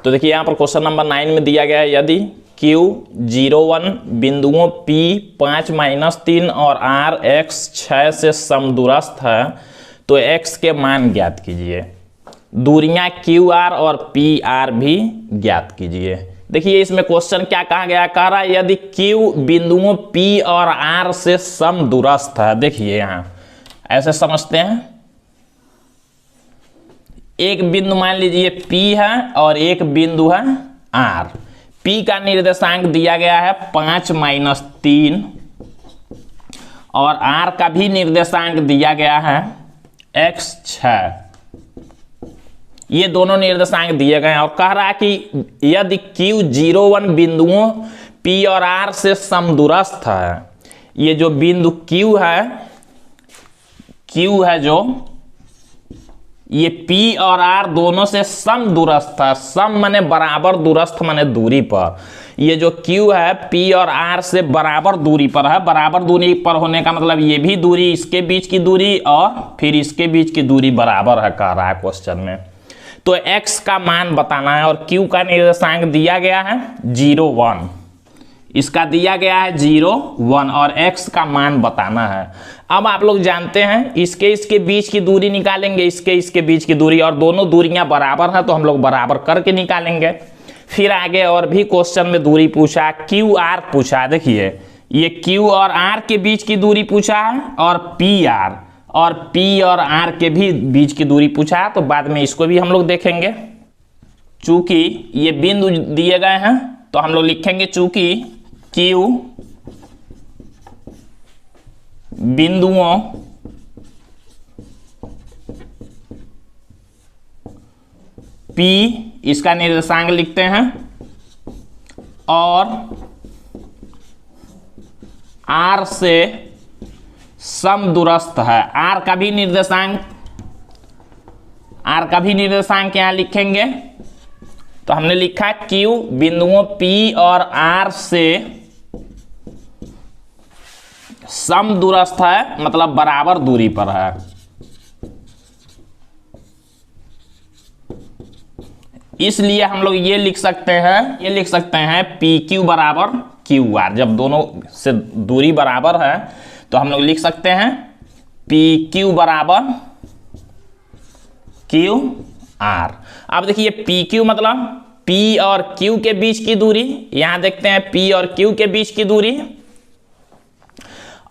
तो देखिए यहाँ पर क्वेश्चन नंबर 9 में दिया गया है, यदि Q 01 बिंदुओं P 5-3 और R X 6 से समदूरस्थ है तो X के मान ज्ञात कीजिए। दूरियां QR और PR भी ज्ञात कीजिए। देखिए इसमें क्वेश्चन क्या कहा गया, कह रहा है यदि Q बिंदुओं P और R से समदूरस्थ है। देखिए यहां ऐसे समझते हैं, एक बिंदु मान लीजिए P है और एक बिंदु है R। P का निर्देशांक दिया गया है 5-3 और R का भी निर्देशांक दिया गया है X 6। ये दोनों निर्देशांक दिए गए हैं और कह रहा है कि यदि Q 01 बिंदुओं P और R से समदूरस्थ है। ये जो बिंदु Q है जो ये P और R दोनों से समदूरस्थ है। सम माने बराबर, दूरस्थ माने दूरी पर। ये जो Q है P और R से बराबर दूरी पर है। बराबर दूरी पर होने का मतलब ये भी दूरी, इसके बीच की दूरी और फिर इसके बीच की दूरी बराबर है, कह रहा है क्वेश्चन में। तो X का मान बताना है और Q का निर्देशांक दिया गया है 0-1, इसका दिया गया है 0-1 और X का मान बताना है। अब आप लोग जानते हैं इसके बीच की दूरी निकालेंगे, इसके बीच की दूरी, और दोनों दूरियां बराबर हैं तो हम लोग बराबर करके निकालेंगे। फिर आगे और भी क्वेश्चन में दूरी पूछा, QR पूछा। देखिए ये Q और R के बीच की दूरी पूछा है और PR और P और R के भी बीच की दूरी पूछा है, तो बाद में इसको भी हम लोग देखेंगे। चूंकि ये बिंदु दिए गए हैं तो हम लोग लिखेंगे चूंकि Q बिंदुओं P, इसका निर्देशांक लिखते हैं, और R से समदूरस्थ है। R का भी निर्देशांक यहां लिखेंगे। तो हमने लिखा Q बिंदुओं P और R से समदूरस्थ है, मतलब बराबर दूरी पर है। इसलिए हम लोग ये लिख सकते हैं PQ बराबर QR। जब दोनों से दूरी बराबर है तो हम लोग लिख सकते हैं PQ बराबर QR। अब देखिए PQ मतलब P और Q के बीच की दूरी, यहां देखते हैं P और Q के बीच की दूरी,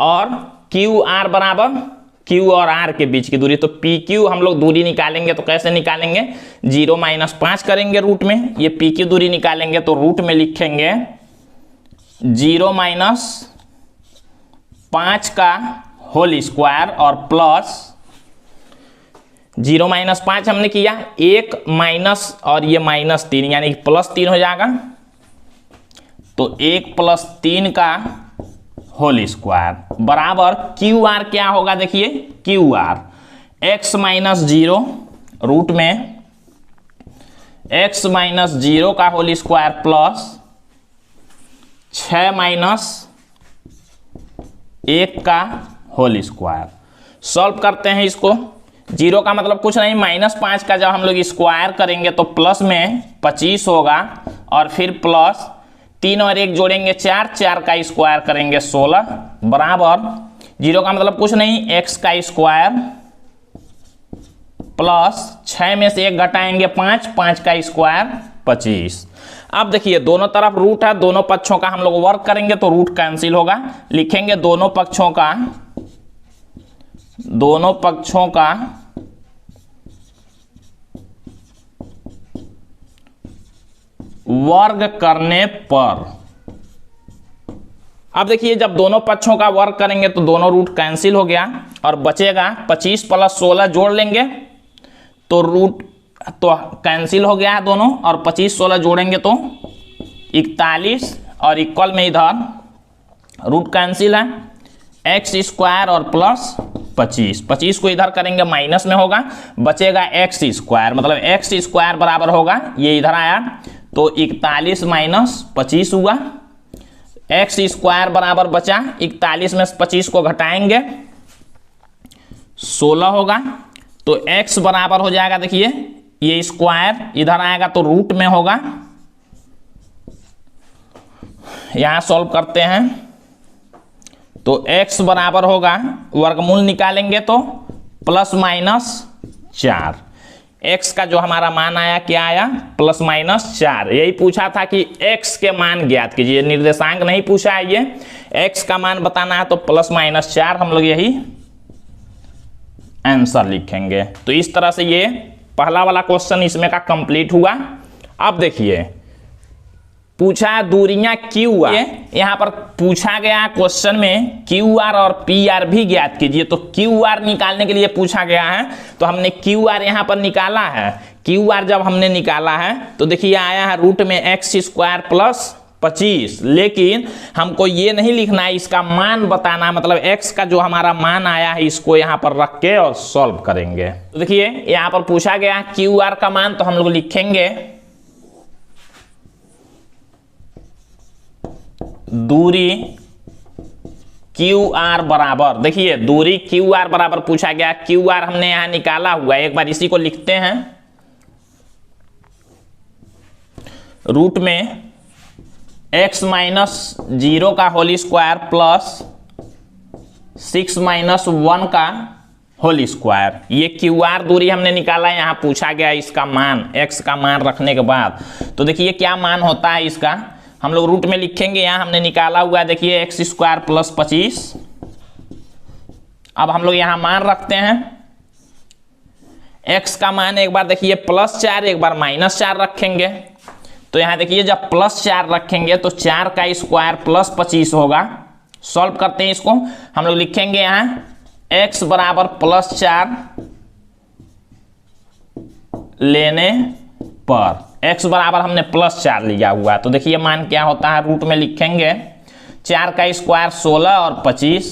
और QR बराबर Q और R के बीच की दूरी। तो PQ हम लोग दूरी निकालेंगे तो कैसे निकालेंगे, 0-5 करेंगे रूट में। ये P की दूरी निकालेंगे तो रूट में लिखेंगे 0-5 का होल स्क्वायर और प्लस 0-5 हमने किया, 1 माइनस और ये -3 यानी +3 हो जाएगा। तो 1 + 3 का होल स्क्वायर बराबर QR क्या होगा, देखिए QR x - 0 रूट में x - 0 का होल स्क्वायर प्लस 6 - 1 का होल स्क्वायर। सॉल्व करते हैं इसको। 0 का मतलब कुछ नहीं, -5 का जब हम लोग स्क्वायर करेंगे तो प्लस में 25 होगा, और फिर प्लस 3 और 1 जोड़ेंगे 4, 4 का स्क्वायर करेंगे 16 बराबर 0 का मतलब कुछ नहीं, x का स्क्वायर प्लस 6 में से 1 घटाएंगे 5, 5 का स्क्वायर 25। अब देखिए दोनों तरफ रूट है, दोनों पक्षों का हम लोग वर्क करेंगे तो रूट कैंसिल होगा। लिखेंगे दोनों पक्षों का वर्ग करने पर। अब देखिए जब दोनों पक्षों का वर्ग करेंगे तो दोनों रूट कैंसिल हो गया और बचेगा 25 + 16 जोड़ लेंगे तो रूट तो कैंसिल हो गया है दोनों, और 25 16 जोड़ेंगे तो 41, और इक्वल में इधर रूट कैंसिल है, x स्क्वायर और प्लस 25 को इधर करेंगे माइनस में होगा, बचेगा x स्क्वायर, मतलब x स्क्वायर बराबर होगा, ये इधर आया तो 41 - 25 हुआ। x स्क्वायर बराबर बचा 41 में 25 को घटाएंगे 16 होगा, तो x बराबर हो जाएगा देखिए ये स्क्वायर इधर आएगा तो रूट में होगा, यहां सॉल्व करते हैं तो x बराबर होगा, वर्गमूल निकालेंगे तो ±4। x का जो हमारा मान आया क्या आया, +-4। यही पूछा था कि x के मान ज्ञात कीजिए, निर्देशांक नहीं पूछा है, ये x का मान बताना है तो +-4 हम लोग यही आंसर लिखेंगे। तो इस तरह से ये पहला वाला क्वेश्चन इसमें का कंप्लीट हुआ। अब देखिए पूछा है दूरियां क्यू आर, यहां पर पूछा गया क्वेश्चन में क्यू आर और पी आर भी ज्ञात कीजिए। तो क्यू आर निकालने के लिए पूछा गया है, तो हमने क्यू आर यहां पर निकाला है। क्यू आर जब हमने निकाला है तो देखिए आया है रूट में x² + 25, लेकिन हमको ये नहीं लिखना है, इसका मान बताना, मतलब x का जो हमारा मान आया है इसको यहाँ पर रख के और सॉल्व करेंगे। तो देखिए यहाँ पर पूछा गया क्यू आर का मान, तो हम लोग लिखेंगे दूरी क्यू आर बराबर, देखिए दूरी क्यू आर बराबर पूछा गया, क्यू आर हमने यहां निकाला हुआ है, एक बार इसी को लिखते हैं, रूट में x-0 का होल स्क्वायर प्लस 6-1 का होल स्क्वायर। ये क्यू आर दूरी हमने निकाला है, यहाँ पूछा गया इसका मान, x का मान रखने के बाद। तो देखिए क्या मान होता है इसका, हम लोग रूट में लिखेंगे, यहाँ हमने निकाला हुआ है देखिए x² + 25। अब हम लोग यहाँ मान रखते हैं, x का मान एक बार देखिए +4, एक बार -4 रखेंगे। तो यहाँ देखिए जब +4 रखेंगे तो 4 का स्क्वायर + 25 होगा। सॉल्व करते हैं इसको, हम लोग लिखेंगे यहाँ x बराबर +4 लेने पर, x बराबर हमने +4 लिया हुआ। तो देखिए मान क्या होता है, रूट में लिखेंगे 4 का स्क्वायर 16 और 25,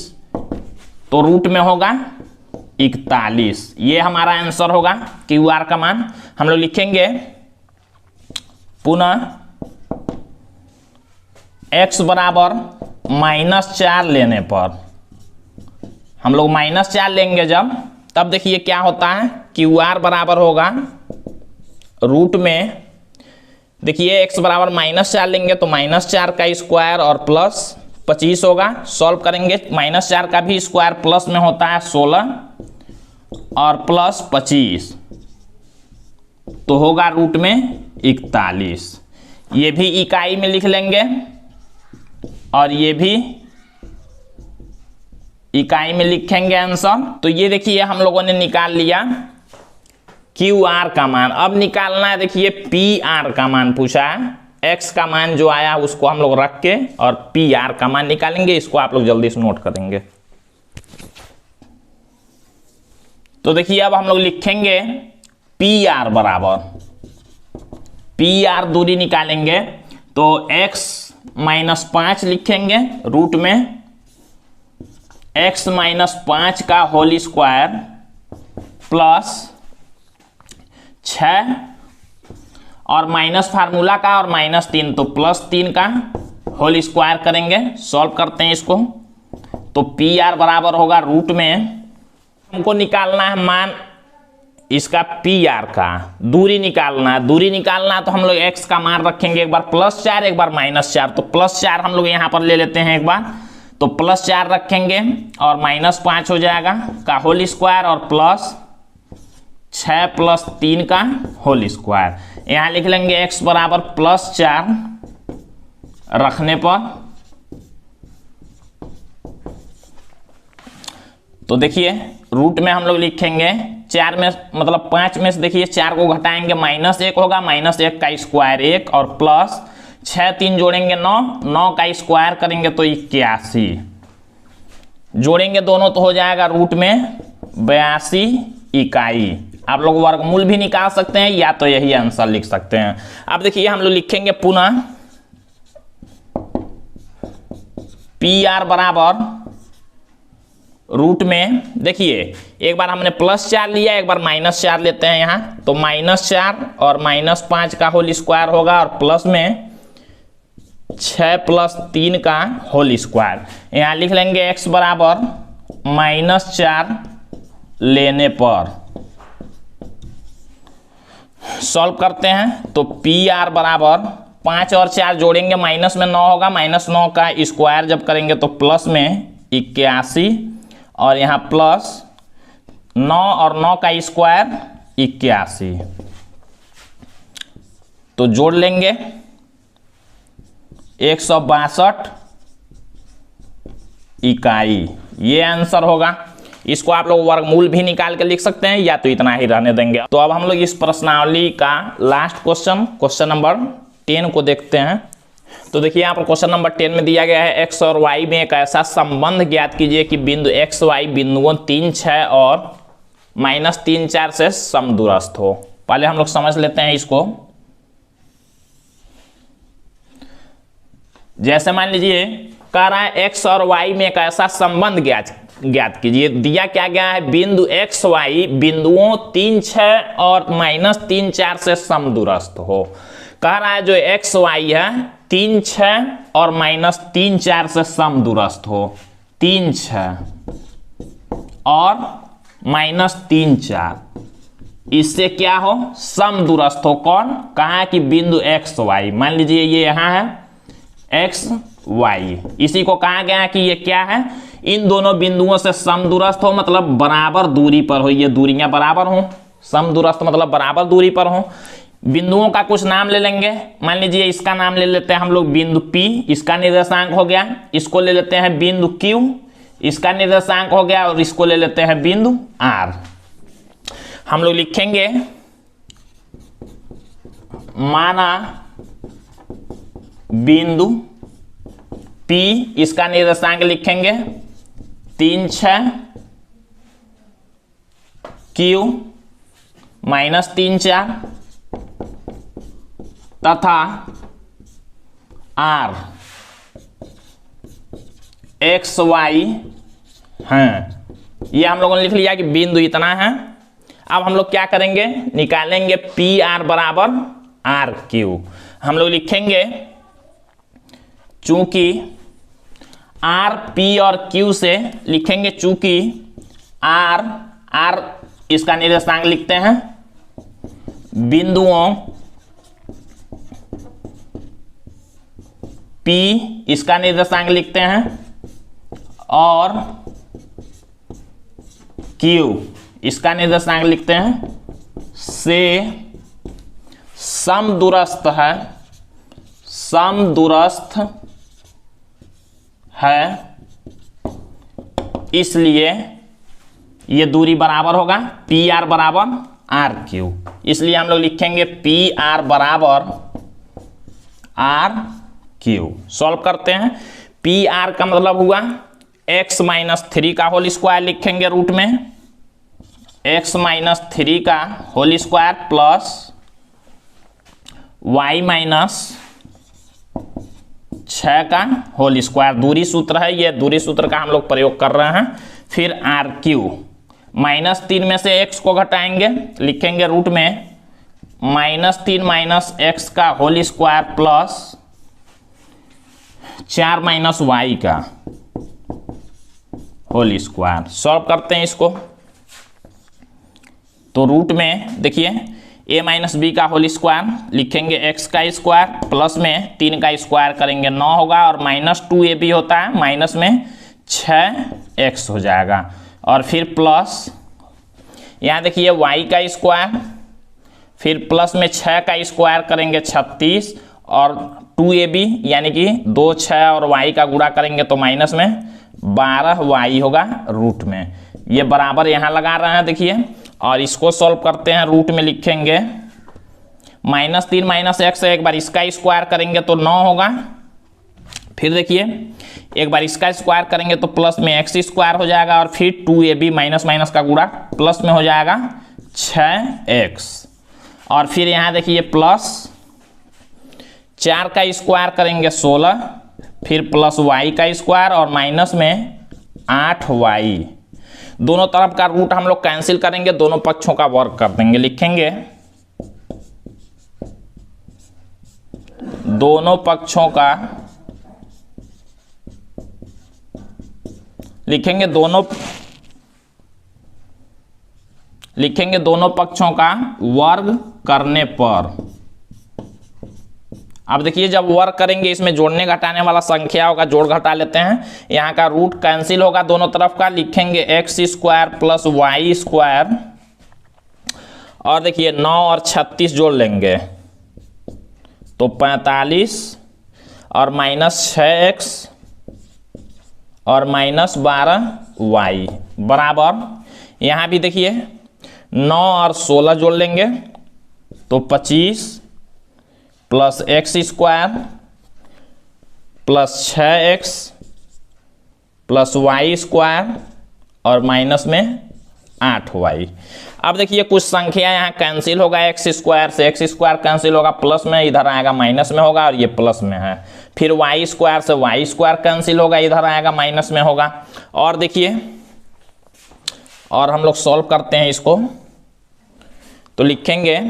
तो रूट में होगा 41। ये हमारा आंसर होगा क्यू आर का मान। हम लोग लिखेंगे पुनः x बराबर -4 लेने पर, हम लोग -4 लेंगे जब, तब देखिए क्या होता है, क्यू आर बराबर होगा रूट में, देखिए x बराबर -4 लेंगे तो -4 का स्क्वायर और प्लस 25 होगा। सॉल्व करेंगे, -4 का भी स्क्वायर प्लस में होता है 16 और प्लस 25, तो होगा रूट में 41। ये भी इकाई में लिख लेंगे और ये भी इकाई में लिखेंगे आंसर। तो ये देखिए हम लोगों ने निकाल लिया क्यू आर का मान। अब निकालना है देखिए पी आर का मान पूछा है, एक्स का मान जो आया उसको हम लोग रख के और पी आर का मान निकालेंगे। इसको आप लोग जल्दी से नोट करेंगे। तो देखिए अब हम लोग लिखेंगे पी आर बराबर, पी आर दूरी निकालेंगे तो x -5 लिखेंगे, रूट में x -5 का होल स्क्वायर प्लस 6 और माइनस फार्मूला का और -3, तो +3 का होल स्क्वायर करेंगे। सॉल्व करते हैं इसको, तो पी आर बराबर होगा रूट में, हमको निकालना है मान इसका पी आर का, दूरी निकालना है। दूरी निकालना है तो हम लोग x का मान रखेंगे, एक बार +4 एक बार -4, तो +4 हम लोग यहाँ पर ले लेते हैं एक बार, तो +4 रखेंगे और -5 हो जाएगा का होल स्क्वायर और प्लस 6 + 3 का होल स्क्वायर। यहाँ लिख लेंगे x बराबर +4 रखने पर, तो देखिए रूट में हम लोग लिखेंगे 4 में मतलब 5 में से देखिए 4 को घटाएंगे -1 होगा, -1 का स्क्वायर 1 और प्लस 6 3 जोड़ेंगे 9, 9 का स्क्वायर करेंगे तो 81, जोड़ेंगे दोनों तो हो जाएगा रूट में 82 इकाई। आप लोग वर्गमूल भी निकाल सकते हैं या तो यही आंसर लिख सकते हैं। अब देखिए हम लोग लिखेंगे पुनः पी आर बराबर रूट में, देखिए एक बार हमने +4 लिया, एक बार -4 लेते हैं यहाँ, तो -4 और -5 का होल स्क्वायर होगा और प्लस में 6 + 3 का होल स्क्वायर। यहाँ लिख लेंगे x बराबर -4 लेने पर, सॉल्व करते हैं तो पी आर बराबर 5 और 4 जोड़ेंगे माइनस में 9 होगा, -9 का स्क्वायर जब करेंगे तो प्लस में 81 और यहाँ प्लस 9 और 9 का स्क्वायर 81, तो जोड़ लेंगे 162 इकाई, ये आंसर होगा। इसको आप लोग वर्गमूल भी निकाल के लिख सकते हैं या तो इतना ही रहने देंगे। तो अब हम लोग इस प्रश्नावली का लास्ट क्वेश्चन नंबर 10 को देखते हैं। तो देखिए यहाँ पर क्वेश्चन नंबर 10 में दिया गया है x और y में एक ऐसा संबंध ज्ञात कीजिए कि बिंदु x y बिंदुओं 3 6 और -3 4 से समदूरस्थ हो। पहले हम लोग समझ लेते हैं इसको। जैसे मान लीजिए कह रहा है x और y में एक ऐसा संबंध ज्ञात कीजिए। दिया क्या गया है, बिंदु x y बिंदुओं 3 6 और -3 4 से समदूरस्थ हो। कह रहा है जो x y है 3 6 और -3 4 से समदूरस्थ हो। 3 6 और -3 4 इससे क्या हो, समदूरस्थ हो। कौन, कहा है कि बिंदु x y, मान लीजिए ये यहाँ है x y, इसी को कहा गया है कि ये क्या है, इन दोनों बिंदुओं से समदूरस्थ हो, मतलब बराबर दूरी पर हो, ये दूरियां बराबर हो। समदूरस्थ मतलब बराबर दूरी पर हो। बिंदुओं का कुछ नाम ले लेंगे, मान लीजिए इसका नाम ले लेते हैं हम लोग बिंदु P, इसका निर्देशांक हो गया। इसको ले लेते हैं बिंदु Q, इसका निर्देशांक हो गया। और इसको ले लेते हैं बिंदु R। हम लोग लिखेंगे माना बिंदु P, इसका निर्देशांक लिखेंगे 3 6 Q -3 4 तथा R x y हैं। ये हम लोगों ने लिख लिया कि बिंदु इतना है। अब हम लोग क्या करेंगे, निकालेंगे पी आर बराबर आर क्यू। हम लोग लिखेंगे चूंकि आर पी और क्यू से लिखेंगे, चूंकि आर इसका निर्देशांक लिखते हैं बिंदुओं P, इसका निर्देशांक लिखते हैं और Q, इसका निर्देशांक लिखते हैं, से समदूरस्थ है, इसलिए ये दूरी बराबर होगा पी आर बराबर आर क्यू। इसलिए हम लोग लिखेंगे पी आर बराबर आर क्यू। सॉल्व करते हैं। पी आर का मतलब हुआ x -3 का होल स्क्वायर लिखेंगे रूट में, x -3 का होल स्क्वायर प्लस y -6 का होल स्क्वायर। दूरी सूत्र है, ये दूरी सूत्र का हम लोग प्रयोग कर रहे हैं। फिर आर क्यू, -3 में से x को घटाएंगे, लिखेंगे रूट में -3 - x का होल स्क्वायर प्लस 4 - y का होल स्क्वायर। सॉल्व करते हैं इसको। तो रूट में देखिए a - b का होल स्क्वायर लिखेंगे, x का स्क्वायर प्लस में 3 का स्क्वायर करेंगे 9 होगा, और -2ab होता है, माइनस में 6x हो जाएगा। और फिर प्लस यहाँ देखिए y का स्क्वायर, फिर प्लस में 6 का स्क्वायर करेंगे 36, और 2ab यानी कि 2 6 और y का गुणा करेंगे तो माइनस में 12y होगा रूट में। ये बराबर यहाँ लगा रहे हैं देखिए। और इसको सॉल्व करते हैं। रूट में लिखेंगे -3 - x, एक बार इसका स्क्वायर करेंगे तो 9 होगा। फिर देखिए एक बार इसका स्क्वायर करेंगे तो प्लस में x स्क्वायर हो जाएगा, और फिर 2ab माइनस का गुणा प्लस में हो जाएगा 6x। और फिर यहाँ देखिए प्लस 4 का स्क्वायर करेंगे 16, फिर प्लस y का स्क्वायर और माइनस में 8y। दोनों तरफ का रूट हम लोग कैंसिल करेंगे, दोनों पक्षों का वर्ग कर देंगे। लिखेंगे दोनों पक्षों का, लिखेंगे दोनों पक्षों का वर्ग करने पर, अब देखिए जब वर्क करेंगे इसमें जोड़ने घटाने वाला संख्या होगा, जोड़ घटा लेते हैं, यहाँ का रूट कैंसिल होगा दोनों तरफ का, लिखेंगे x square plus y square, और देखिए 9 और 36 जोड़ लेंगे तो 45 और -6x और -12y बराबर, यहाँ भी देखिए 9 और 16 जोड़ लेंगे तो 25 plus x square plus 6x plus y square और माइनस में 8y। अब देखिए कुछ संख्या यहाँ कैंसिल होगा, एक्स स्क्वायर से एक्स स्क्वायर कैंसिल होगा, प्लस में इधर आएगा माइनस में होगा और ये प्लस में है। फिर वाई स्क्वायर से वाई स्क्वायर कैंसिल होगा, इधर आएगा माइनस में होगा। और देखिए और हम लोग सॉल्व करते हैं इसको, तो लिखेंगे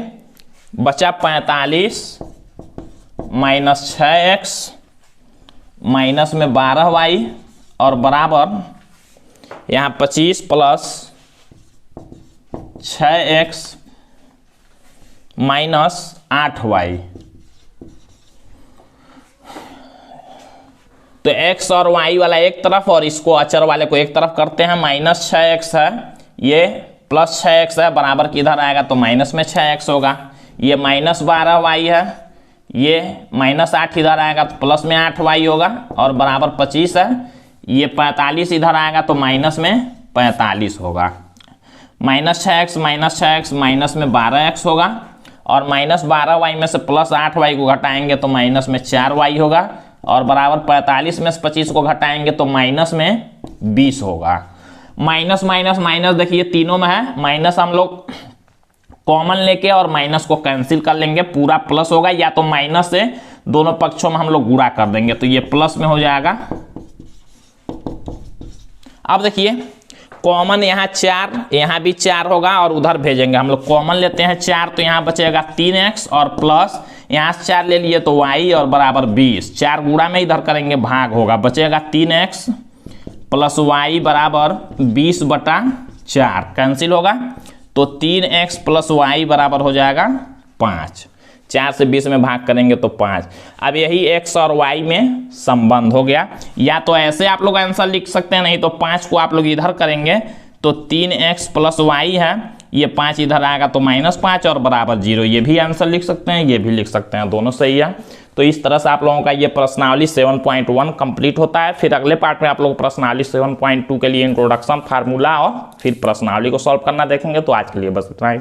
बचा 45 माइनस 6x माइनस में 12y और बराबर यहाँ 25 प्लस 6x माइनस 8y। तो x और y वाला एक तरफ और इसको अचर वाले को एक तरफ करते हैं। माइनस 6x है, ये प्लस 6x है, बराबर किधर आएगा तो माइनस में 6x होगा। ये माइनस 12y है, ये माइनस 8 इधर आएगा तो प्लस में 8y होगा और बराबर 25 है। ये 45 इधर आएगा तो माइनस में 45 होगा। माइनस 6x माइनस में 12x होगा और माइनस 12y में से प्लस 8y को घटाएंगे तो माइनस में 4y होगा और बराबर 45 में से 25 को घटाएंगे तो माइनस में 20 होगा। माइनस माइनस माइनस देखिए तीनों में है, माइनस हम लोग कॉमन लेके और माइनस को कैंसिल कर लेंगे, पूरा प्लस होगा, या तो माइनस से दोनों पक्षों में हम लोग गुणा कर देंगे तो ये प्लस में हो जाएगा। अब देखिए कॉमन यहाँ 4, यहाँ भी 4 होगा और उधर भेजेंगे हम लोग, कॉमन लेते हैं 4 तो यहाँ बचेगा 3x और प्लस यहाँ से 4 ले लिए तो y और बराबर 20। 4 गुणा में इधर करेंगे भाग होगा, बचेगा 3x प्लस y बराबर 20/4 कैंसिल होगा तो 3x प्लस y बराबर हो जाएगा 5। 4 से 20 में भाग करेंगे तो 5। अब यही x और y में संबंध हो गया। या तो ऐसे आप लोग आंसर लिख सकते हैं, नहीं तो 5 को आप लोग इधर करेंगे तो 3x प्लस y है, ये 5 इधर आएगा तो -5 और बराबर 0। ये भी आंसर लिख सकते हैं, ये भी लिख सकते हैं, दोनों सही है। तो इस तरह से आप लोगों का ये प्रश्नावली 7.1 कंप्लीट होता है। फिर अगले पार्ट में आप लोग प्रश्नावली 7.2 के लिए इंट्रोडक्शन, फार्मूला और फिर प्रश्नावली को सॉल्व करना देखेंगे। तो आज के लिए बस इतना ही।